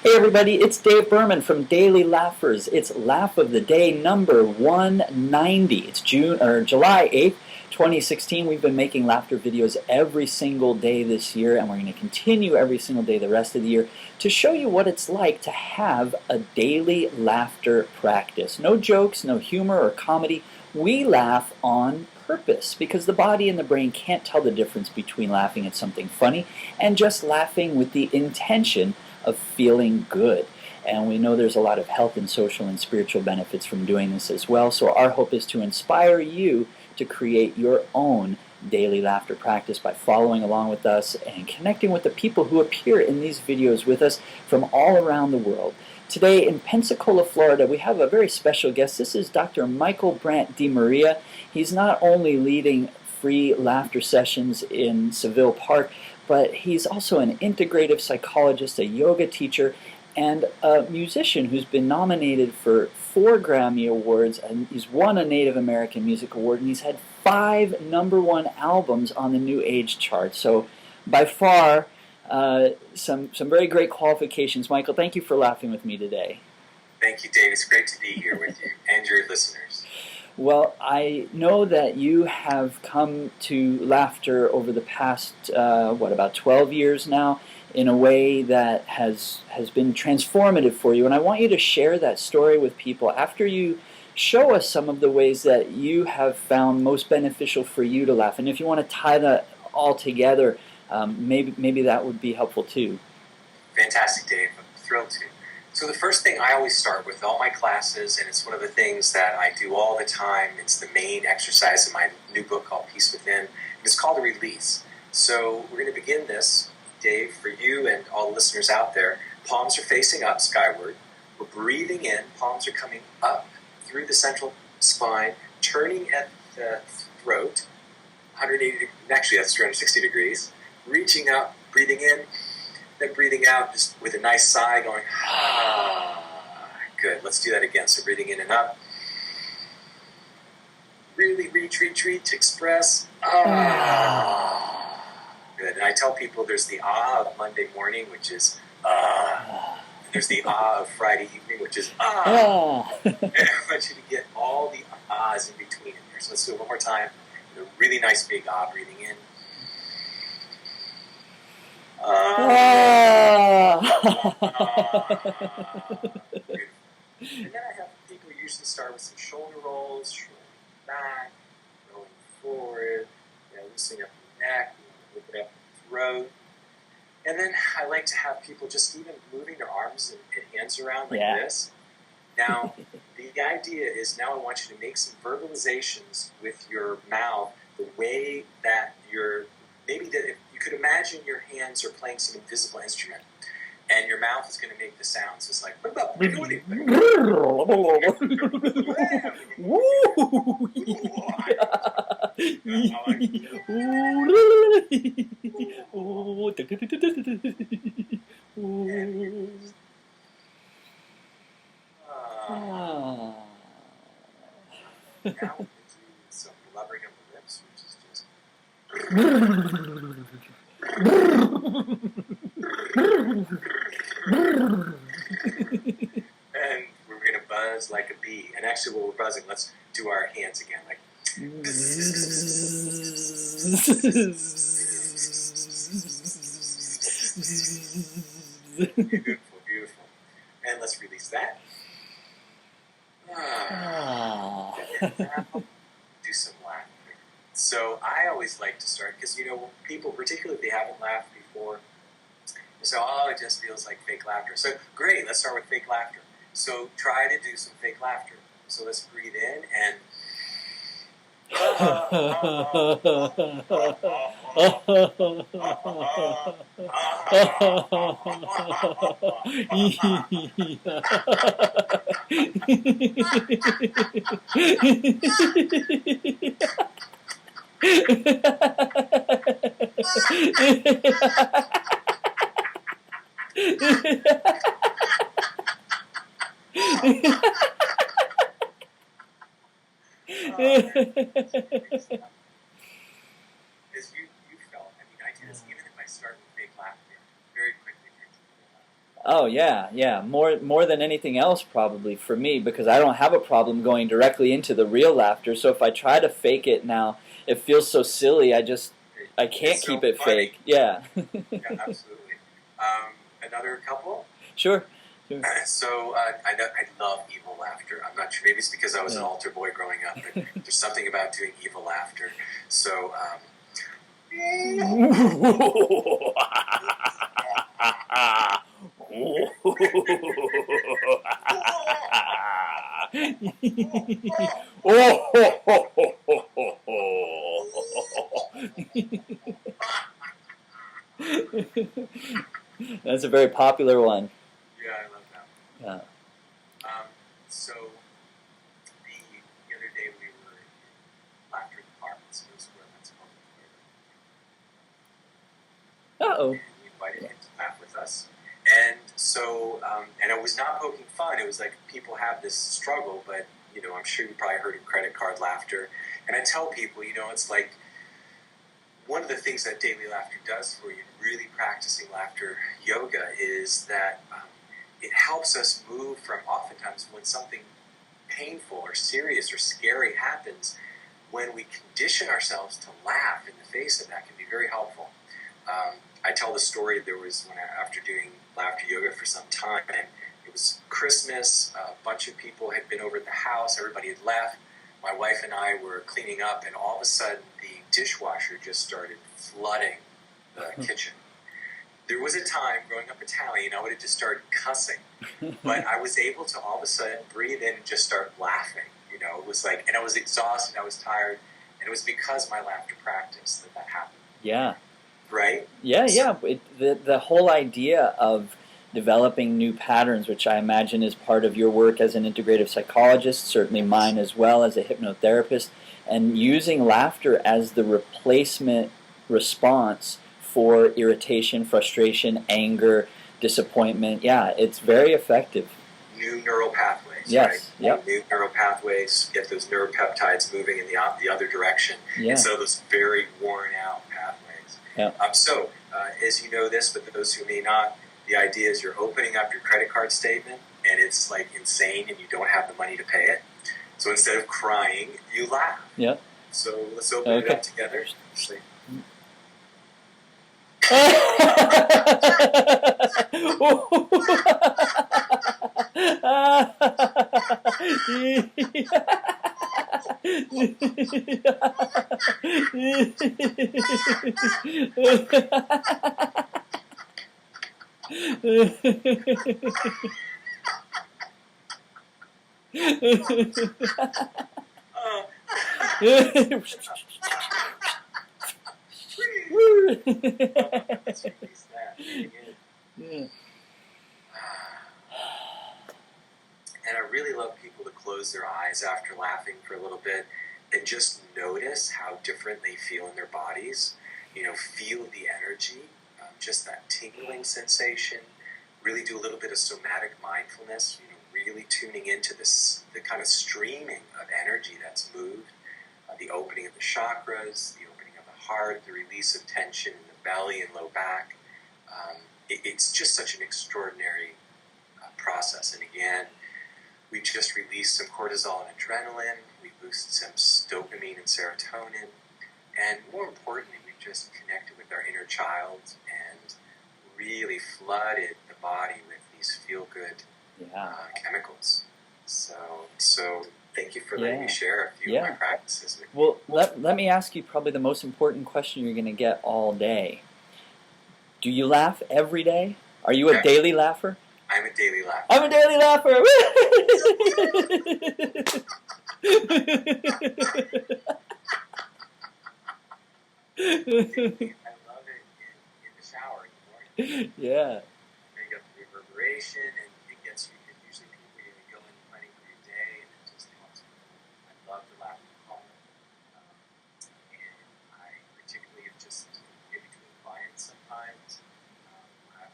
Hey everybody, it's Dave Berman from Daily Laughers. It's Laugh of the Day number 190. It's July 8th, 2016. We've been making laughter videos every single day this year, and we're going to continue every single day the rest of the year to show you what it's like to have a daily laughter practice. No jokes, no humor or comedy. We laugh on purpose because the body and the brain can't tell the difference between laughing at something funny and just laughing with the intention of feeling good. And we know there's a lot of health and social and spiritual benefits from doing this as well. So our hope is to inspire you to create your own daily laughter practice by following along with us and connecting with the people who appear in these videos with us from all around the world. Today in Pensacola, Florida, we have a very special guest. This is Dr. Michael Brant DeMaria. He's not only leading free laughter sessions in Seville Park, but he's also an integrative psychologist, a yoga teacher, and a musician who's been nominated for 4 Grammy Awards, and he's won a Native American Music Award, and he's had 5 #1 albums on the New Age chart. So by far, some very great qualifications. Michael, thank you for laughing with me today. Thank you, Dave. It's great to be here with you and your listeners. Well, I know that you have come to laughter over the past, about 12 years now, in a way that has been transformative for you. And I want you to share that story with people after you show us some of the ways that you have found most beneficial for you to laugh. And if you want to tie that all together, maybe that would be helpful too. Fantastic, Dave. I'm thrilled to. So the first thing I always start with all my classes, and it's one of the things that I do all the time, it's the main exercise in my new book called Peace Within, and it's called a release. So we're going to begin this, Dave, for you and all the listeners out there. Palms are facing up skyward. We're breathing in. Palms are coming up through the central spine, turning at the throat, 180, actually that's 360 degrees, reaching up, breathing in, then breathing out just with a nice sigh going, ah. Good. Let's do that again. So breathing in and up. Really reach, express. Ah. Good. And I tell people there's the ah of Monday morning, which is ah. There's the ah of Friday evening, which is ah. And I want you to get all the ahs in between in there. So let's do it one more time. A really nice big ah, breathing in. And then I have people usually start with some shoulder rolls, shouldering back, rolling forward, loosening up the neck, open up the throat. And then I like to have people just even moving their arms and hands around like this. Now, the idea is now I want you to make some verbalizations with your mouth, the way that maybe that if you could imagine your hands are playing some invisible instrument, and your mouth is going to make the sounds. It's like, what about now we'll do some blubbering of the lips, which is just and we're going to buzz like a bee. And actually, while we're buzzing, let's do our hands again, like beautiful, beautiful. And let's release that. Do some laughter. So I always like to start, because people, particularly if they haven't laughed before, they say, oh, it just feels like fake laughter. So great, let's start with fake laughter. So try to do some fake laughter. So let's breathe in and Because you felt, I do this even if I start with fake laughter very quickly. Oh yeah. More than anything else probably for me, because I don't have a problem going directly into the real laughter. So if I try to fake it now, it feels so silly. I can't It's so keep it funny. fake. Yeah. Yeah, absolutely. Another couple. Sure. Sure. So I know I love evil laughter. I'm not sure. Maybe it's because I was an Yeah. altar boy growing up, but there's something about doing evil laughter. So. That's a very popular one. Yeah, I love that. Yeah. So the other day we were in Laughter Department, so that's where that's called. Uh-oh. And we invited him to laugh with us. And so, and it was not poking fun. It was like people have this struggle, but, you know, I'm sure you probably heard of credit card laughter. And I tell people, you know, it's like one of the things that daily laughter does for you, really practicing laughter yoga, is that it helps us move from oftentimes when something painful or serious or scary happens, when we condition ourselves to laugh in the face of that can be very helpful. I tell the story, there was when after doing laughter yoga for some time, it was Christmas, a bunch of people had been over at the house, everybody had left, my wife and I were cleaning up, and all of a sudden the dishwasher just started flooding the kitchen. There was a time, growing up Italian, I would have just started cussing, but I was able to all of a sudden breathe in and just start laughing. You know, it was like, and I was exhausted, I was tired, and it was because of my laughter practice that happened. Yeah. Right? Yeah. The whole idea of developing new patterns, which I imagine is part of your work as an integrative psychologist, certainly mine as well as a hypnotherapist, and using laughter as the replacement response for irritation, frustration, anger, disappointment. Yeah, it's very effective. New neural pathways, yes. right? Yep. New neural pathways, get those neuropeptides moving in the other direction instead of those very worn out pathways. Yep. So, as you know this, but those who may not, the idea is you're opening up your credit card statement and it's like insane and you don't have the money to pay it. So instead of crying, you laugh. Yep. So let's open it up together. And I really love people to close their eyes after laughing for a little bit and just notice how different they feel in their bodies. You know, feel the energy, just that tingling sensation. Really do a little bit of somatic mindfulness, you know, really tuning into the kind of streaming of energy that's moved, the opening of the chakras, the opening of the heart, the release of tension in the belly and low back. It's just such an extraordinary process. And again, we just released some cortisol and adrenaline. We boosted some dopamine and serotonin. And more importantly, we just connected with our inner child and really flooded the body with these feel-good chemicals. So thank you for letting me share a few of my practices with you. Well, let me ask you probably the most important question you're going to get all day. Do you laugh every day? Are you a daily laugher? I'm a daily laugher. I'm a daily laugher. I love it in the shower in the morning. Yeah. You got the reverberation, and it gets you. It usually people are going to go in planning for your day, and it just helps. I love the laughter call, and I particularly have just in between clients sometimes.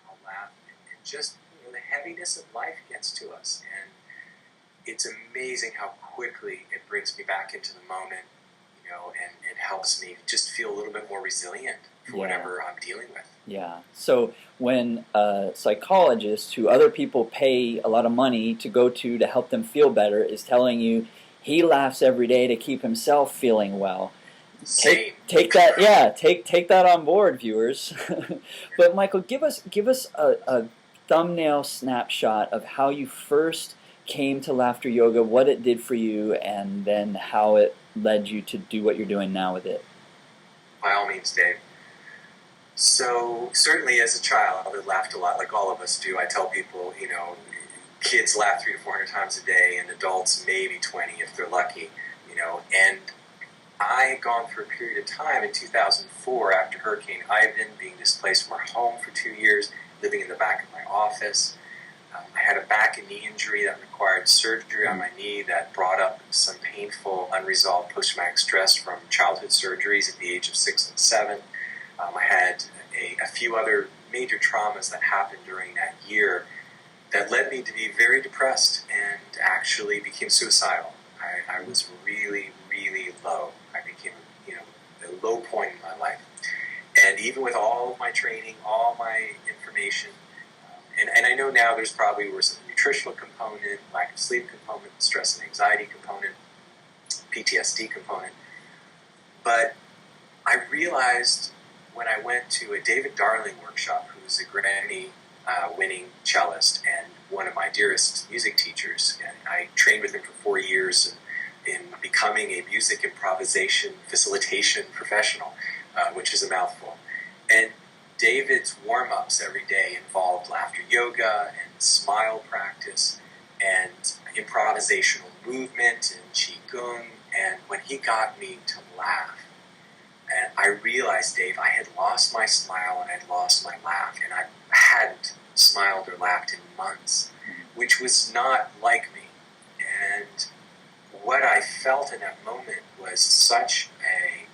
I'll laugh, and just the heaviness of life gets to us, and it's amazing how quickly it brings me back into the moment. You and it helps me just feel a little bit more resilient for whatever I'm dealing with. Yeah. So when a psychologist, who other people pay a lot of money to go to help them feel better, is telling you he laughs every day to keep himself feeling well, take that, take that on board, viewers. But Michael, give us a thumbnail snapshot of how you first came to laughter yoga, what it did for you, and then how it led you to do what you're doing now with it. By all means, Dave. So certainly as a child, I laughed a lot, like all of us do. I tell people, kids laugh 300 to 400 times a day, and adults maybe 20 if they're lucky, And I had gone for a period of time in 2004 after Hurricane Ivan, being displaced from our home for 2 years, living in the back of my office. I had a back and knee injury that required surgery on my knee that brought up some painful, unresolved post-traumatic stress from childhood surgeries at the age of 6 and 7. I had a few other major traumas that happened during that year that led me to be very depressed and actually became suicidal. I was really, really low. I became, a low point in my life. And even with all of my training, all my information, and I know now there's probably was a nutritional component, lack of sleep component, stress and anxiety component, PTSD component. But I realized when I went to a David Darling workshop, who's a Grammy-winning cellist and one of my dearest music teachers, and I trained with him for 4 years in becoming a music improvisation facilitation professional, which is a mouthful. And David's warm-ups every day involved laughter yoga and smile practice and improvisational movement and qigong. And when he got me to laugh, and I realized, Dave, I had lost my smile and I'd lost my laugh, and I hadn't smiled or laughed in months, which was not like me. And what I felt in that moment was such a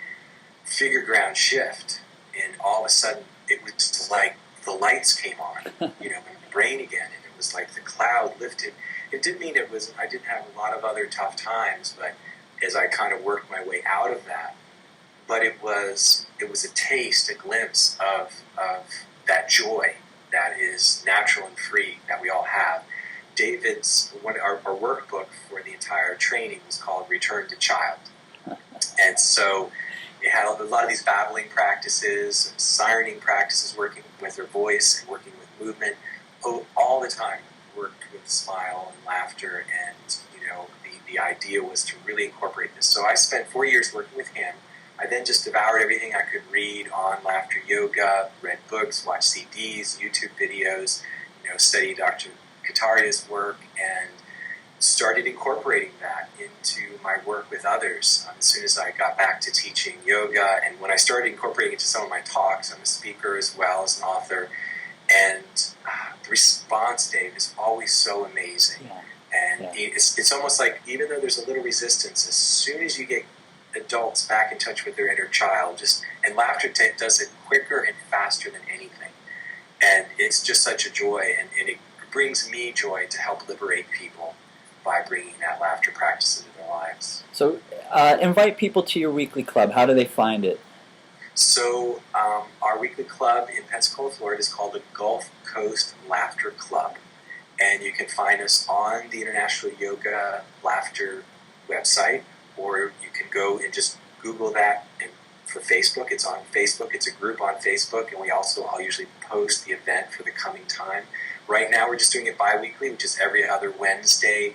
figure ground shift, and all of a sudden it was like the lights came on, in my brain again, and it was like the cloud lifted. It didn't mean I didn't have a lot of other tough times, but as I kind of worked my way out of that, but it was a taste, a glimpse of that joy that is natural and free that we all have. David's our workbook for the entire training was called Return to Child, and so it had a lot of these babbling practices, sirening practices, working with her voice and working with movement, all the time. Worked with smile and laughter, and the idea was to really incorporate this. So I spent 4 years working with him. I then just devoured everything I could read on laughter yoga, read books, watched CDs, YouTube videos, studied Dr. Kataria's work, and started incorporating that into my work with others. As soon as I got back to teaching yoga, and when I started incorporating it to some of my talks, I'm a speaker as well as an author, and the response, Dave, is always so amazing. Yeah. And it's almost like, even though there's a little resistance, as soon as you get adults back in touch with their inner child, and laughter does it quicker and faster than anything. And it's just such a joy, and it brings me joy to help liberate people by bringing that laughter practice into their lives. So invite people to your weekly club. How do they find it? So our weekly club in Pensacola, Florida is called the Gulf Coast Laughter Club. And you can find us on the International Yoga Laughter website, or you can go and just Google that. And for Facebook, it's on Facebook. It's a group on Facebook, and I'll usually post the event for the coming time. Right now, we're just doing it bi-weekly, which is every other Wednesday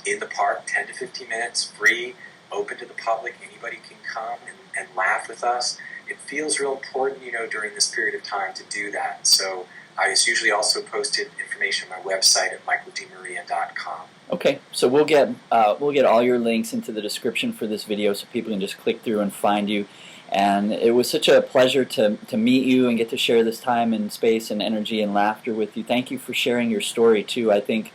in the park, 10 to 15 minutes, free, open to the public. Anybody can come and laugh with us. It feels real important, during this period of time to do that. So it's usually also posted information on my website at michaeldemaria.com. Okay, so we'll get all your links into the description for this video, so people can just click through and find you. And it was such a pleasure to meet you and get to share this time and space and energy and laughter with you. Thank you for sharing your story too. I think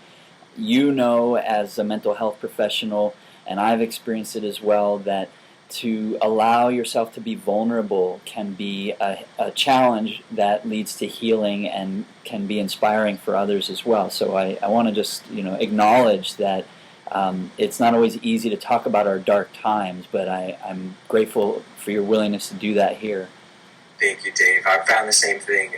as a mental health professional, and I've experienced it as well, that to allow yourself to be vulnerable can be a challenge that leads to healing and can be inspiring for others as well. So I want to just acknowledge that It's not always easy to talk about our dark times, but I'm grateful for your willingness to do that here. Thank you, Dave. I've found the same thing.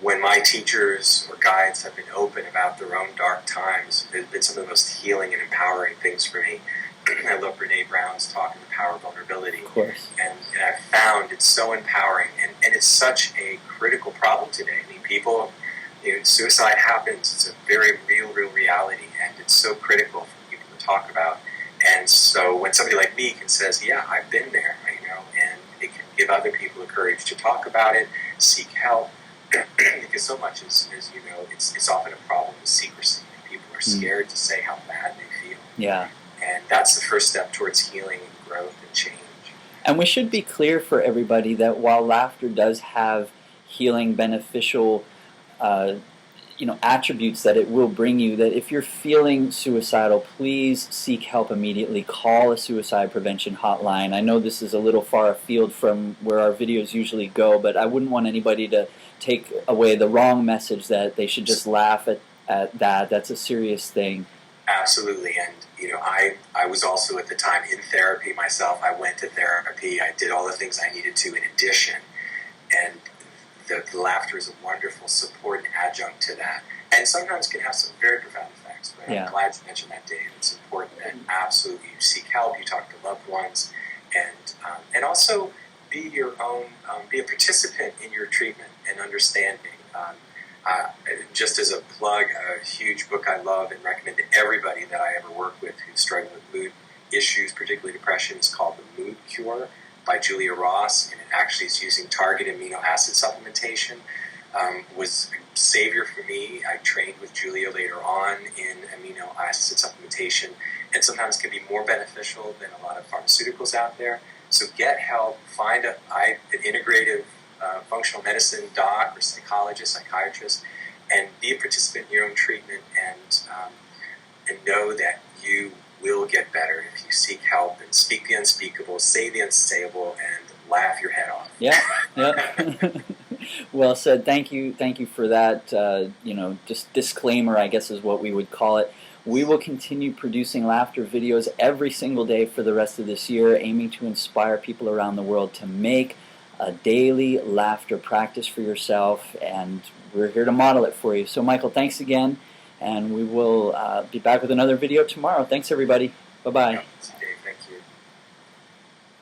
When my teachers or guides have been open about their own dark times, it's been some of the most healing and empowering things for me. I love Brene Brown's talk on the power of vulnerability. Of course. And I've found it's so empowering, and it's such a critical problem today. I mean, people, suicide happens. It's a very real reality, and it's so critical for people to talk about. And so when somebody like me can says, yeah, I've been there, and it can give other people the courage to talk about it, seek help, because so much is it's often a problem with secrecy. People are scared to say how bad they feel. Yeah. And that's the first step towards healing and growth and change. And we should be clear for everybody that while laughter does have healing, beneficial attributes that it will bring you, that if you're feeling suicidal, please seek help immediately. Call a suicide prevention hotline. I know this is a little far afield from where our videos usually go, but I wouldn't want anybody to take away the wrong message that they should just laugh at that. That's a serious thing. Absolutely. And I was also at the time in therapy myself. I went to therapy. I did all the things I needed to in addition. And the laughter is a wonderful support and adjunct to that. And sometimes can have some very profound effects. But I'm glad you mentioned that, Dave. It's important that absolutely you seek help, you talk to loved ones, and also be your own, be a participant in your treatment and understanding. Just as a plug, a huge book I love and recommend to everybody that I ever work with who's struggling with mood issues, particularly depression, is called The Mood Cure by Julia Ross, and it actually is using targeted amino acid supplementation. Was a savior for me. I trained with Julia later on in amino acid supplementation, and sometimes can be more beneficial than a lot of pharmaceuticals out there. So get help, find an integrative functional medicine doc or psychologist, psychiatrist, and be a participant in your own treatment, and know that you will get better if you seek help and speak the unspeakable, say the unsayable, and laugh your head off. Yeah. Well said. Thank you for that. Just disclaimer, I guess, is what we would call it. We will continue producing laughter videos every single day for the rest of this year, aiming to inspire people around the world to make a daily laughter practice for yourself, and we're here to model it for you. So, Michael, thanks again, and we will be back with another video tomorrow. Thanks, everybody. Bye-bye.